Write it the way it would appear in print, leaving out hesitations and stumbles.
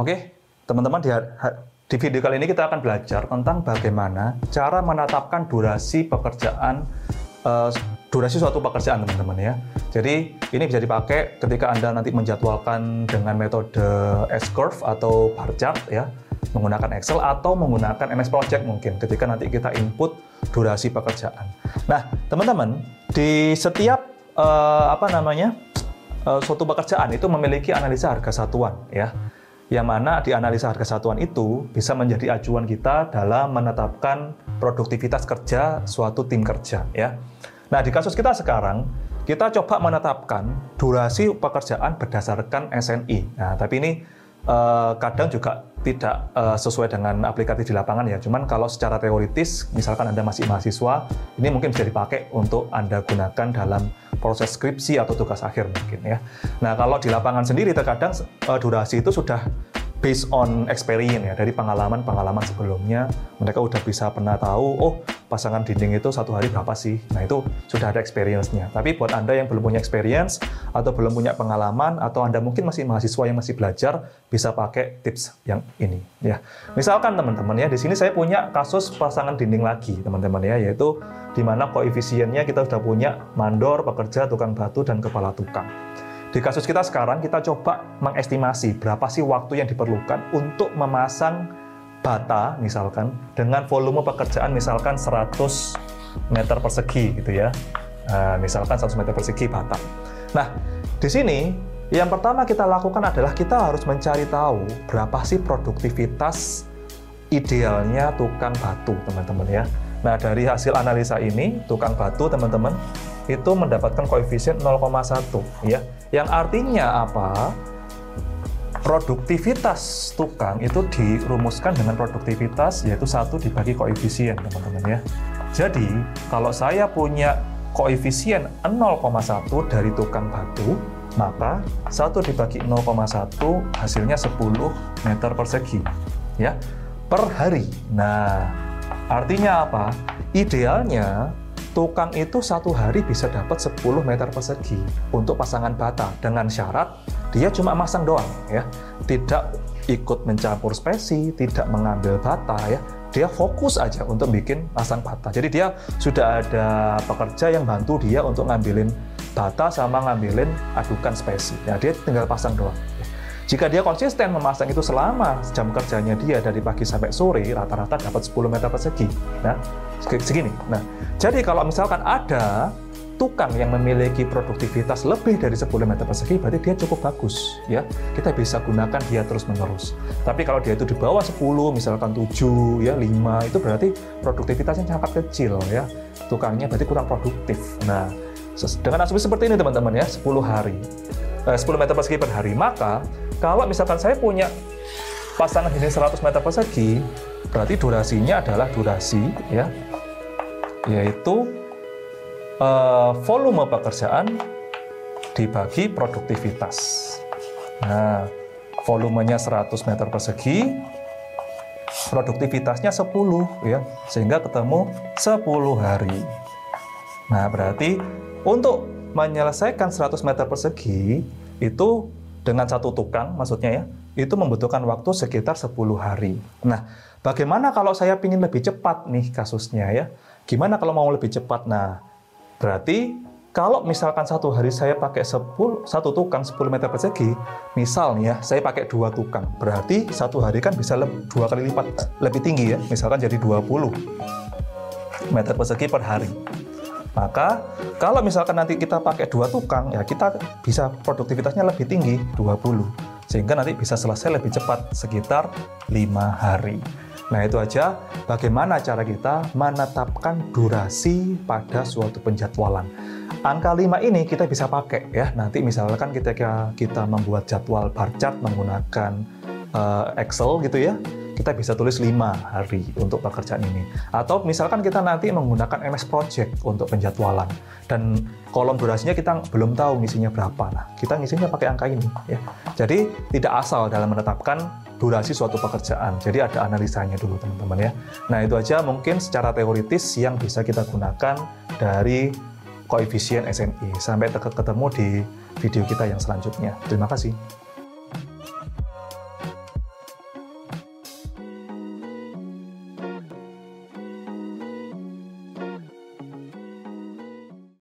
Oke, teman-teman, di video kali ini kita akan belajar tentang bagaimana cara menetapkan durasi pekerjaan, durasi suatu pekerjaan, teman-teman ya. Jadi ini bisa dipakai ketika Anda nanti menjadwalkan dengan metode S-curve atau bar chart ya, menggunakan Excel atau menggunakan MS Project mungkin ketika nanti kita input durasi pekerjaan. Nah, teman-teman, di setiap suatu pekerjaan itu memiliki analisa harga satuan ya. Yang mana di analisa harga satuan itu bisa menjadi acuan kita dalam menetapkan produktivitas kerja suatu tim kerja ya. Nah, di kasus kita sekarang kita coba menetapkan durasi pekerjaan berdasarkan SNI. Nah, tapi ini kadang juga tidak sesuai dengan aplikatif di lapangan ya. Cuman kalau secara teoritis, misalkan Anda masih mahasiswa, ini mungkin bisa dipakai untuk Anda gunakan dalam proses skripsi atau tugas akhir mungkin ya. Nah, kalau di lapangan sendiri terkadang durasi itu sudah based on experience ya, dari pengalaman-pengalaman sebelumnya mereka udah bisa pernah tahu, oh pasangan dinding itu satu hari berapa sih. Nah, itu sudah ada experience-nya. Tapi buat Anda yang belum punya experience atau belum punya pengalaman atau Anda mungkin masih mahasiswa yang masih belajar, bisa pakai tips yang ini ya. Misalkan teman-teman ya, di sini saya punya kasus pasangan dinding lagi teman-teman ya, yaitu di mana koefisiennya kita sudah punya mandor, pekerja, tukang batu, dan kepala tukang. Di kasus kita sekarang, kita coba mengestimasi berapa sih waktu yang diperlukan untuk memasang bata, misalkan, dengan volume pekerjaan misalkan 100 meter persegi gitu ya. Misalkan 100 meter persegi bata. Nah, di sini, yang pertama kita lakukan adalah kita harus mencari tahu berapa sih produktivitas idealnya tukang batu, teman-teman ya. Nah, dari hasil analisa ini, tukang batu, teman-teman, itu mendapatkan koefisien 0,1 ya. Yang artinya apa? Produktivitas tukang itu dirumuskan dengan produktivitas yaitu 1 dibagi koefisien, teman-teman ya. Jadi, kalau saya punya koefisien 0,1 dari tukang batu, maka 1 dibagi 0,1 hasilnya 10 meter persegi ya, per hari. Nah, artinya apa? Idealnya tukang itu satu hari bisa dapat 10 meter persegi untuk pasangan bata dengan syarat dia cuma masang doang ya, tidak ikut mencampur spesi, tidak mengambil bata ya, dia fokus aja untuk bikin pasang bata. Jadi dia sudah ada pekerja yang bantu dia untuk ngambilin bata sama ngambilin adukan spesi. Ya, dia tinggal pasang doang. Jika dia konsisten memasang itu selama jam kerjanya dia dari pagi sampai sore, rata-rata dapat 10 meter persegi. Nah, segini. Nah, jadi kalau misalkan ada tukang yang memiliki produktivitas lebih dari 10 meter persegi, berarti dia cukup bagus ya. Kita bisa gunakan dia terus-menerus. Tapi kalau dia itu di bawah 10, misalkan 7 ya, 5, itu berarti produktivitasnya sangat kecil ya. Tukangnya berarti kurang produktif. Nah, dengan asumsi seperti ini teman-teman ya, 10 meter persegi per hari, maka kalau misalkan saya punya pasangan dinding 100 meter persegi, berarti durasinya adalah durasi ya, yaitu volume pekerjaan dibagi produktivitas. Nah, volumenya 100 meter persegi, produktivitasnya 10 ya, sehingga ketemu 10 hari. Nah, berarti untuk menyelesaikan 100 meter persegi itu dengan satu tukang, maksudnya ya, itu membutuhkan waktu sekitar 10 hari. Nah, bagaimana kalau saya ingin lebih cepat nih kasusnya ya? Gimana kalau mau lebih cepat? Nah, berarti kalau misalkan satu hari saya pakai satu tukang 10 meter persegi, misal nih ya, saya pakai 2 tukang, berarti satu hari kan bisa 2 kali lipat lebih tinggi ya, misalkan jadi 20 meter persegi per hari. Maka kalau misalkan nanti kita pakai 2 tukang, ya kita bisa produktivitasnya lebih tinggi, 20. Sehingga nanti bisa selesai lebih cepat, sekitar 5 hari. Nah, itu aja bagaimana cara kita menetapkan durasi pada suatu penjadwalan. Angka 5 ini kita bisa pakai ya. Nanti misalkan ketika kita membuat jadwal bar chart menggunakan Excel gitu ya, kita bisa tulis 5 hari untuk pekerjaan ini. Atau misalkan kita nanti menggunakan MS Project untuk penjadwalan. Dan kolom durasinya kita belum tahu ngisinya berapa. Nah, kita ngisinya pakai angka ini ya. Jadi tidak asal dalam menetapkan durasi suatu pekerjaan. Jadi ada analisanya dulu teman-teman ya. Nah, itu aja mungkin secara teoritis yang bisa kita gunakan dari koefisien SNI. Sampai ketemu di video kita yang selanjutnya. Terima kasih.